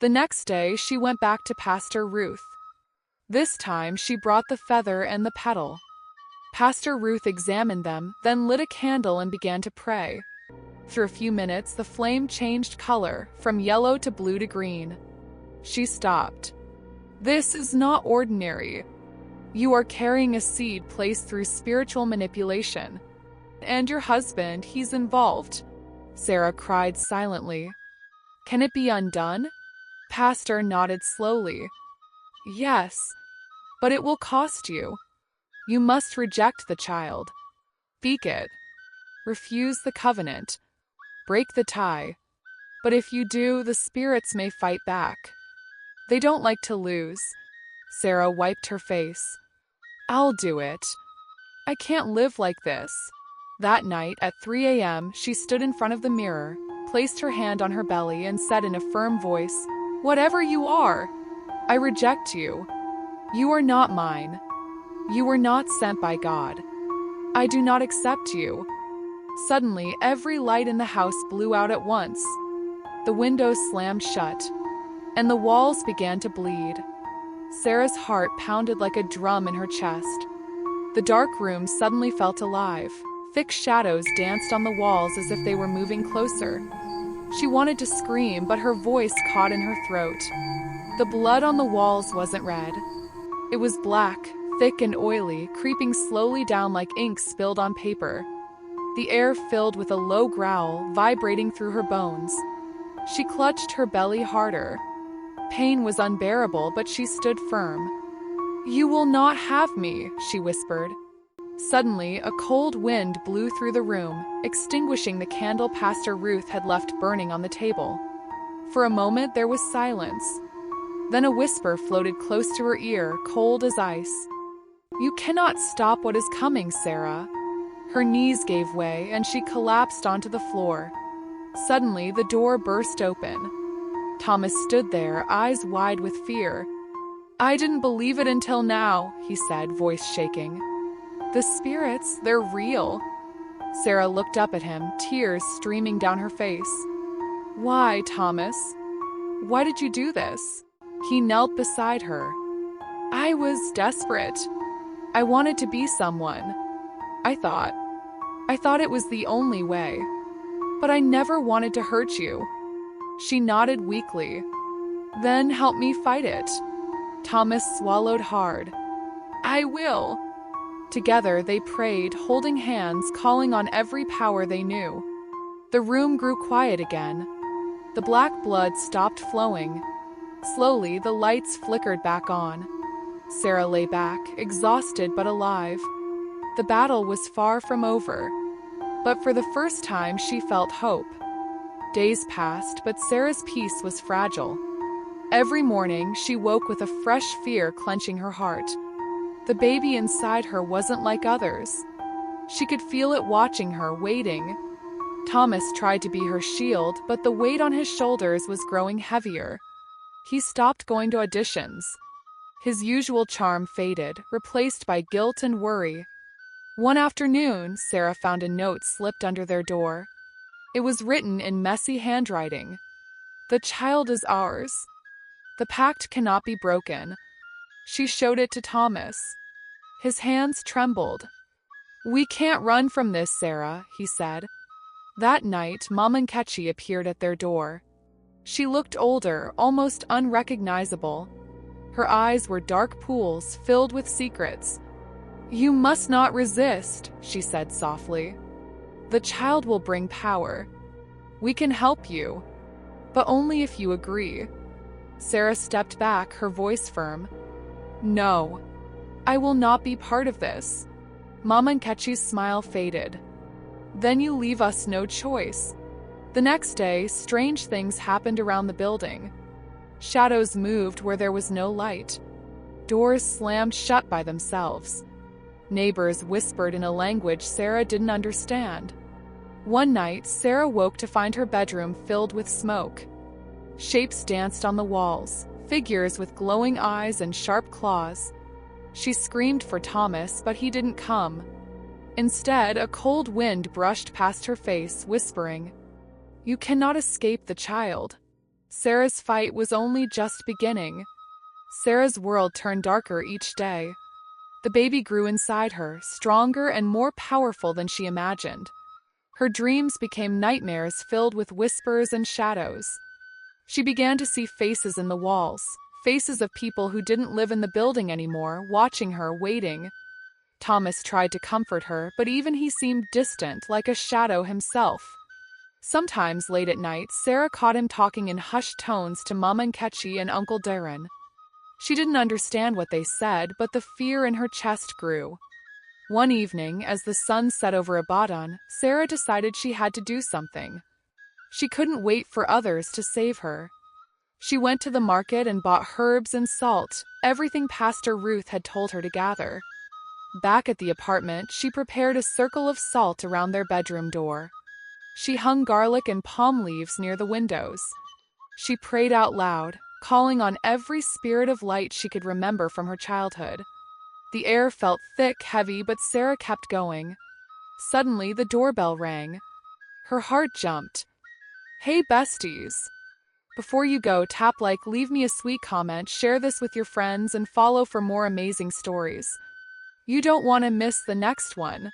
The next day, she went back to Pastor Ruth. This time, she brought the feather and the petal. Pastor Ruth examined them, then lit a candle and began to pray. After a few minutes, the flame changed color, from yellow to blue to green. She stopped. "This is not ordinary. You are carrying a seed placed through spiritual manipulation. And your husband, he's involved." Sarah cried silently. "Can it be undone?" Pastor nodded slowly. "Yes, but it will cost you. You must reject the child. Speak it. Refuse the covenant. Break the tie. But if you do, the spirits may fight back. They don't like to lose." Sarah wiped her face. "I'll do it. I can't live like this." That night at 3 a.m., she stood in front of the mirror, placed her hand on her belly, and said in a firm voice, "Whatever you are, I reject you. You are not mine. You were not sent by God. I do not accept you." Suddenly, every light in the house blew out at once. The windows slammed shut, and the walls began to bleed. Sarah's heart pounded like a drum in her chest. The dark room suddenly felt alive. Thick shadows danced on the walls as if they were moving closer. She wanted to scream, but her voice caught in her throat. The blood on the walls wasn't red. It was black, thick and oily, creeping slowly down like ink spilled on paper. The air filled with a low growl, vibrating through her bones. She clutched her belly harder. Pain was unbearable, but she stood firm. "You will not have me," she whispered. Suddenly, a cold wind blew through the room, extinguishing the candle Pastor Ruth had left burning on the table. For a moment, there was silence. Then a whisper floated close to her ear, cold as ice. "You cannot stop what is coming, Sarah." Her knees gave way, and she collapsed onto the floor. Suddenly, the door burst open. Thomas stood there, eyes wide with fear. "I didn't believe it until now," he said, voice shaking. "The spirits, they're real." Sarah looked up at him, tears streaming down her face. "Why, Thomas? Why did you do this?" He knelt beside her. "I was desperate. I wanted to be someone. I thought it was the only way. But I never wanted to hurt you." She nodded weakly. "Then help me fight it." Thomas swallowed hard. "I will." Together they prayed, holding hands, calling on every power they knew. The room grew quiet again. The black blood stopped flowing. Slowly, the lights flickered back on. Sarah lay back, exhausted but alive. The battle was far from over. But for the first time, she felt hope. Days passed, but Sarah's peace was fragile. Every morning, she woke with a fresh fear clenching her heart. The baby inside her wasn't like others. She could feel it watching her, waiting. Thomas tried to be her shield, but the weight on his shoulders was growing heavier. He stopped going to auditions. His usual charm faded, replaced by guilt and worry. One afternoon, Sarah found a note slipped under their door. It was written in messy handwriting. "The child is ours. The pact cannot be broken." She showed it to Thomas. His hands trembled. "We can't run from this, Sarah," he said. That night, Mama Nkechi appeared at their door. She looked older, almost unrecognizable. Her eyes were dark pools filled with secrets. "You must not resist," she said softly. "The child will bring power. We can help you, but only if you agree." Sarah stepped back, her voice firm. "No, I will not be part of this." Mama Nkechi's smile faded. "Then you leave us no choice." The next day, strange things happened around the building. Shadows moved where there was no light. Doors slammed shut by themselves. Neighbors whispered in a language Sarah didn't understand. One night, Sarah woke to find her bedroom filled with smoke. Shapes danced on the walls, figures with glowing eyes and sharp claws. She screamed for Thomas, but he didn't come. Instead, a cold wind brushed past her face, whispering, "You cannot escape the child." Sarah's fight was only just beginning. Sarah's world turned darker each day. The baby grew inside her, stronger and more powerful than she imagined. Her dreams became nightmares filled with whispers and shadows. She began to see faces in the walls, faces of people who didn't live in the building anymore, watching her, waiting. Thomas tried to comfort her, but even he seemed distant, like a shadow himself. Sometimes, late at night, Sarah caught him talking in hushed tones to Mama Nkechi and Uncle Darren. She didn't understand what they said, but the fear in her chest grew. One evening, as the sun set over Ibadan, Sarah decided she had to do something. She couldn't wait for others to save her. She went to the market and bought herbs and salt, everything Pastor Ruth had told her to gather. Back at the apartment, she prepared a circle of salt around their bedroom door. She hung garlic and palm leaves near the windows. She prayed out loud, calling on every spirit of light she could remember from her childhood. The air felt thick, heavy, but Sarah kept going. Suddenly, the doorbell rang. Her heart jumped. Hey, besties! Before you go, tap like, leave me a sweet comment, share this with your friends, and follow for more amazing stories. You don't want to miss the next one.